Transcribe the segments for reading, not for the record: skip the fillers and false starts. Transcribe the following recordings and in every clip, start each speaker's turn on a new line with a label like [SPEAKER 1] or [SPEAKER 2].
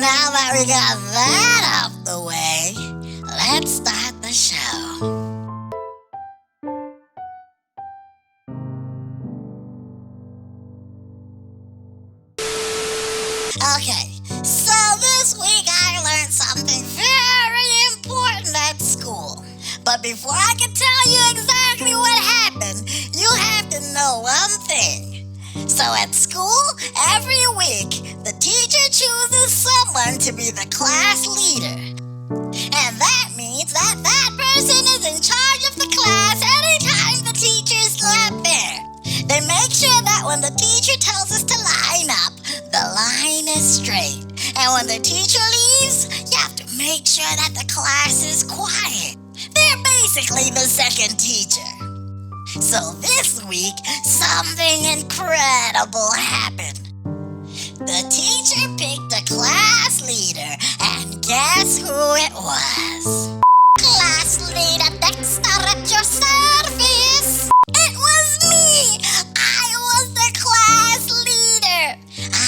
[SPEAKER 1] now that we got that out the way, let's start the show. Okay, so this week I learned something very important at school. But before I can tell you exactly what happened, you have to know one thing. So at school, every week, the teacher chooses someone to be the class leader. And that means that person is in charge of the class anytime the teacher is not there. They make sure that when the teacher tells us to line up, the line is straight. And when the teacher leaves, you have to make sure that the class is quiet. They're basically the second teacher. So this week, something incredible happened. The teacher picked a class leader, and guess who it was? Class leader Dexter at your service. It was me. I was the class leader.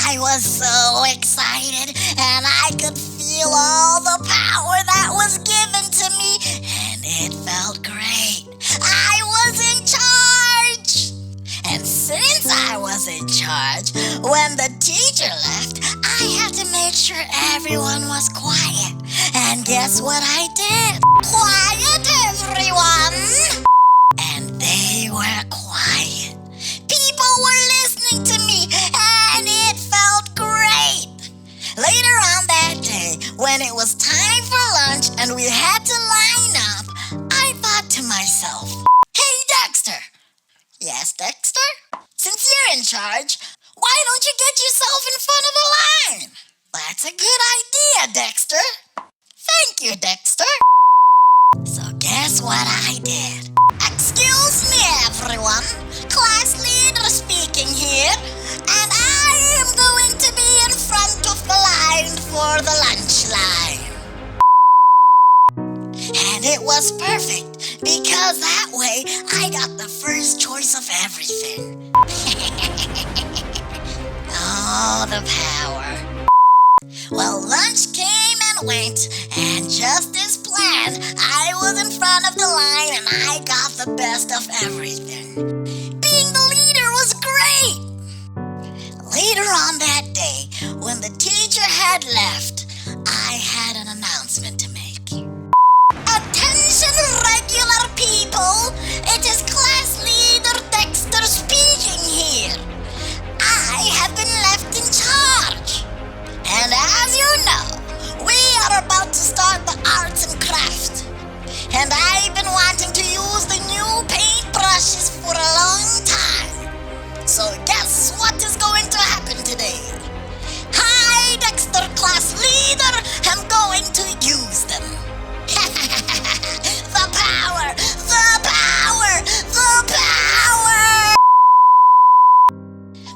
[SPEAKER 1] I was so excited, and I could feel all the power that was given to me, and it felt great. I was in charge. And since I was in charge, when the teacher left, I had to make sure everyone was quiet. And guess what I did? Quiet, everyone! And they were quiet. People were listening to me, and it felt great. Later on that day, when it was time for lunch and we had to line up, I thought to myself, "Hey, Dexter." "Yes, Dexter? Since you're in charge, why don't you get yourself in front of the line?" "That's a good idea, Dexter." "Thank you, Dexter." So guess what I did? "Excuse me, everyone. Class leader speaking here. And I am going to be in front of the line for the lunch line." And it was perfect, because that way I got the first choice of everything. Oh, the power. Well, lunch came and went, and just as planned, I was in front of the line and I got the best of everything. Being the leader was great. Later on that day, when the teacher had left, I had an announcement to make. "Attention, regular people! It is class leader Dexter speaking here. I have been left in charge. And as you know, we are about to start the arts and crafts. And I've been wanting to use the new paintbrushes for a long time. So guess what is going to happen today? I, Dexter class leader, am going to use them." The power! The power! The power!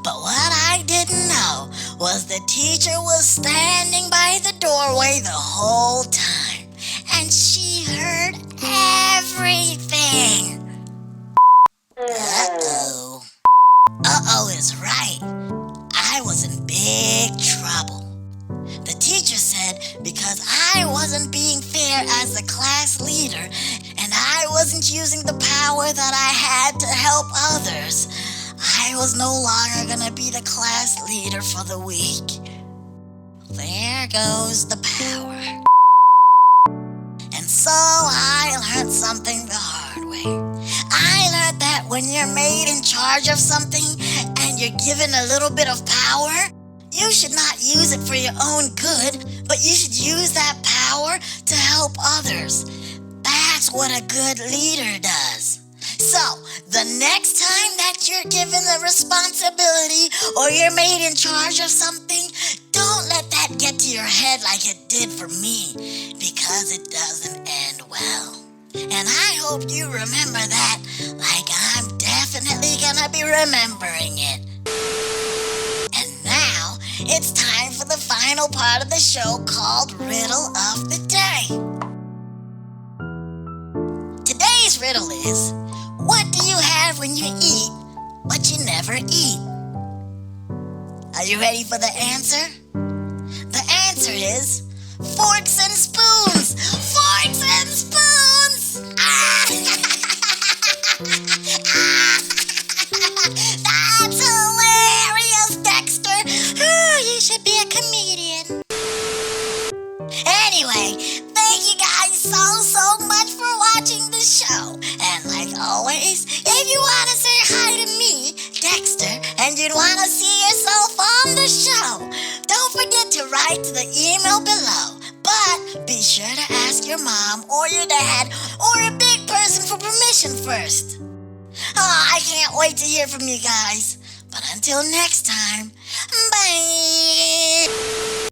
[SPEAKER 1] But what I didn't know was the teacher was standing by the doorway the whole time, and she heard everything. Uh-oh. Uh-oh is right. I was in big trouble. The teacher said because I wasn't being fair as the class leader and I wasn't using the power that I had to help others, I was no longer gonna be the class leader for the week. There goes the power. And so I learned something the hard way. I learned that when you're made in charge of something and you're given a little bit of power, you should not use it for your own good, but you should use that power to help others. That's what a good leader does. So, the next time that you're given a responsibility or you're made in charge of something, don't let that get to your head like it did for me, because it doesn't end well. And I hope you remember that, like I'm definitely gonna be remembering it. And now, it's time for the final part of the show called Riddle of the Day. Today's riddle is, what do you have when you eat, but you never eat? Are you ready for the answer? The answer answer is forks and spoons. Forks and spoons! That's hilarious, Dexter. You should be a comedian. Anyway, thank you guys so much for watching the show. And like always, if you want to say hi to me, Dexter, and you'd want to see yourself on the show, don't forget to write to the email below. But be sure to ask your mom or your dad or a big person for permission first. Oh, I can't wait to hear from you guys. But until next time, bye!